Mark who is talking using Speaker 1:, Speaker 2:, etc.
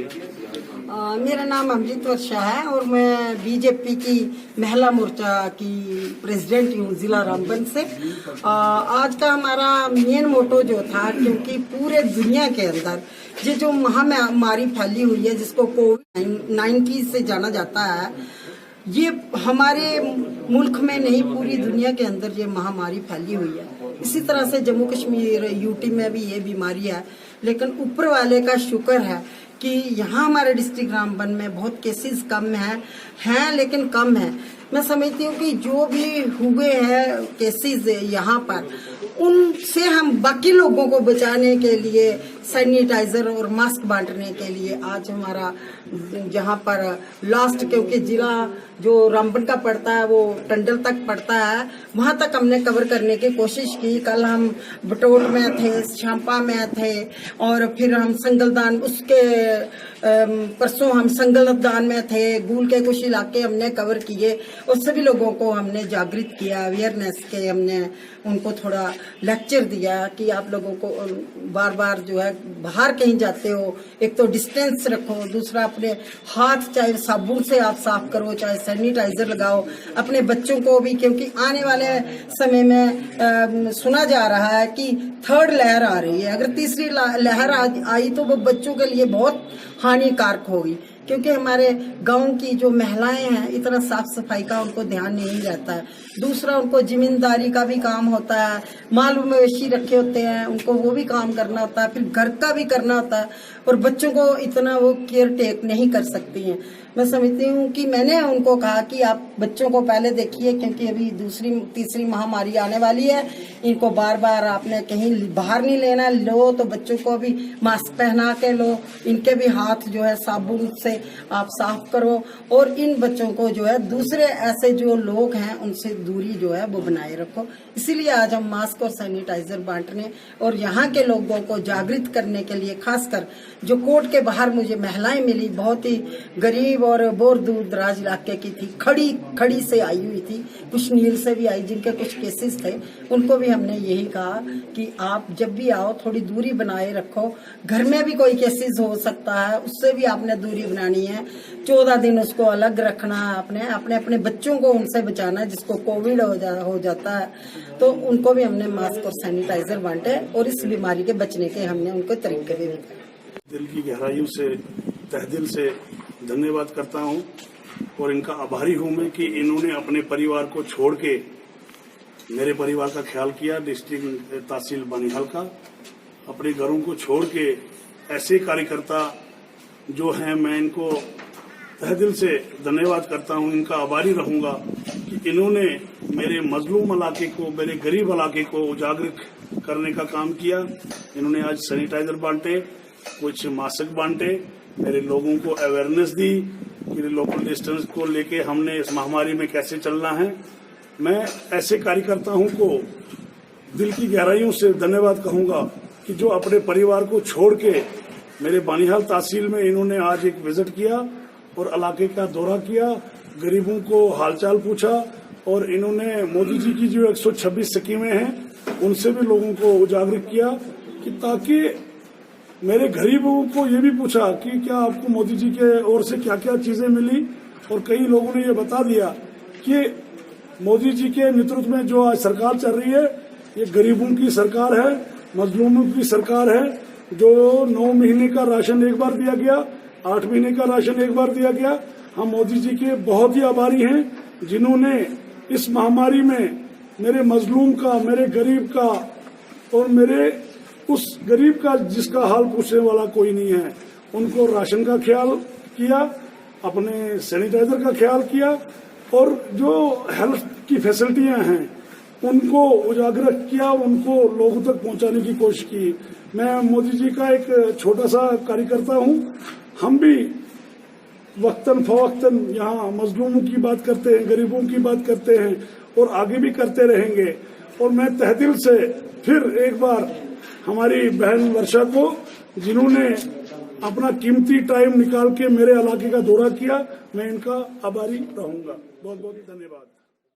Speaker 1: मेरा नाम अमृत वर्षा है और मैं बीजेपी की महिला मोर्चा की प्रेसिडेंट हूँ जिला रामबन से। आज का हमारा मेन मोटो जो था, क्योंकि पूरे दुनिया के अंदर ये जो महामारी फैली हुई है जिसको कोविड-19 से जाना जाता है, ये हमारे मुल्क में नहीं पूरी दुनिया के अंदर ये महामारी फैली हुई है। इसी तरह से जम्मू कश्मीर यूटी में भी ये बीमारी है, लेकिन ऊपर वाले का शुक्र है कि यहाँ हमारे डिस्ट्रिक्ट रामबन में बहुत केसेस कम हैं लेकिन कम है। मैं समझती हूँ कि जो भी हुए हैं केसेस यहाँ पर, उनसे हम बाकी लोगों को बचाने के लिए सैनिटाइजर और मास्क बांटने के लिए आज हमारा यहाँ पर लास्ट, क्योंकि जिला जो रामबन का पड़ता है वो टंडल तक पड़ता है, वहाँ तक हमने कवर करने की कोशिश की। कल हम बटोट में थे, शांपा में थे और फिर हम संगलदान, उसके परसों हम संगलदान में थे। गूल के कुछ इलाके हमने कवर किए और सभी लोगों को हमने जागृत किया, अवेयरनेस के हमने उनको थोड़ा लेक्चर दिया कि आप लोगों को बार बार जो है बाहर कहीं जाते हो, एक तो डिस्टेंस रखो, दूसरा अपने हाथ चाहे साबुन से आप साफ करो, चाहे सैनिटाइजर लगाओ। अपने बच्चों को भी, क्योंकि आने वाले समय में सुना जा रहा है कि थर्ड लहर आ रही है, अगर तीसरी लहर आई तो वो बच्चों के लिए बहुत हानिकारक होगी, क्योंकि हमारे गांव की जो महिलाएं हैं इतना साफ सफाई का उनको ध्यान नहीं रहता है। दूसरा, उनको जिम्मेदारी का भी काम होता है, माल मवेशी रखे होते हैं, उनको वो भी काम करना होता है, फिर घर का भी करना होता है और बच्चों को इतना वो केयर टेक नहीं कर सकती हैं। मैं समझती हूँ कि मैंने उनको कहा कि आप बच्चों को पहले देखिए, क्योंकि अभी दूसरी तीसरी महामारी आने वाली है, इनको बार बार आपने कहीं बाहर नहीं लेना, लो तो बच्चों को भी मास्क पहना के लो, इनके भी हाथ जो है साबुन से आप साफ करो और इन बच्चों को जो है दूसरे ऐसे जो लोग हैं उनसे दूरी जो है वो बनाए रखो। इसीलिए आज हम मास्क और सैनिटाइजर बांटने और यहाँ के लोगों को जागृत करने के लिए, खासकर जो कोर्ट के बाहर मुझे महिलाएं मिली, बहुत ही गरीब और बहुत दूर दराज इलाके की थी, खड़ी से आई हुई थी, कुछ नील से भी आई, जिनके कुछ केसेस थे, उनको भी हमने यही कहा कि आप जब भी आओ थोड़ी दूरी बनाए रखो। घर में भी कोई केसेस हो सकता है, उससे भी आपने दूरी बनानी है। 14 दिन उसको अलग रखना है, अपने बच्चों को उनसे बचाना है जिसको कोविड हो जाता है। तो उनको भी हमने मास्क और सैनिटाइजर बांटे और इस बीमारी के बचने के हमने उनको तरीके भी बताए।
Speaker 2: दिल की गहराइयों से, तहदिल से धन्यवाद करता हूं और इनका आभारी हूं मैं कि इन्होंने अपने परिवार को छोड़ के मेरे परिवार का ख्याल किया। डिस्ट्रिक्ट तहसील बनिहाल का अपने घरों को छोड़ के ऐसे कार्यकर्ता जो हैं, मैं इनको तहदिल से धन्यवाद करता हूं, इनका आभारी रहूंगा कि इन्होंने मेरे मजलूम इलाके को, मेरे गरीब इलाके को उजागर करने का काम किया। इन्होंने आज सैनिटाइजर बांटे, कुछ मास्क बांटे, मेरे लोगों को अवेयरनेस दी कि लोकल डिस्टेंस को लेके हमने इस महामारी में कैसे चलना है। मैं ऐसे कार्यकर्ताओं को दिल की गहराइयों से धन्यवाद कहूंगा कि जो अपने परिवार को छोड़ के मेरे बनिहाल तहसील में इन्होंने आज एक विजिट किया और इलाके का दौरा किया, गरीबों को हालचाल पूछा और इन्होंने मोदी जी की जो 126 स्कीमें हैं उनसे भी लोगों को उजागर किया कि ताकि मेरे गरीबों को ये भी पूछा कि क्या आपको मोदी जी के ओर से क्या क्या चीजें मिली। और कई लोगों ने ये बता दिया कि मोदी जी के नेतृत्व में जो आज सरकार चल रही है ये गरीबों की सरकार है, मजलूमों की सरकार है। जो 9 महीने का राशन एक बार दिया गया, 8 महीने का राशन एक बार दिया गया। हम मोदी जी के बहुत ही आभारी हैं जिन्होंने इस महामारी में मेरे मजलूम का, मेरे गरीब का और मेरे उस गरीब का जिसका हाल पूछने वाला कोई नहीं है, उनको राशन का ख्याल किया, अपने सैनिटाइजर का ख्याल किया और जो हेल्थ की फैसिलिटियां हैं उनको उजागर किया, उनको लोगों तक पहुंचाने की कोशिश की। मैं मोदी जी का एक छोटा सा कार्यकर्ता हूं। हम भी वक्तन फवक्तन यहाँ मजलूमों की बात करते हैं, गरीबों की बात करते हैं और आगे भी करते रहेंगे। और मैं तहदिल से फिर एक बार हमारी बहन वर्षा को, जिन्होंने अपना कीमती टाइम निकाल के मेरे इलाके का दौरा किया, मैं इनका आभारी रहूंगा। बहुत बहुत धन्यवाद।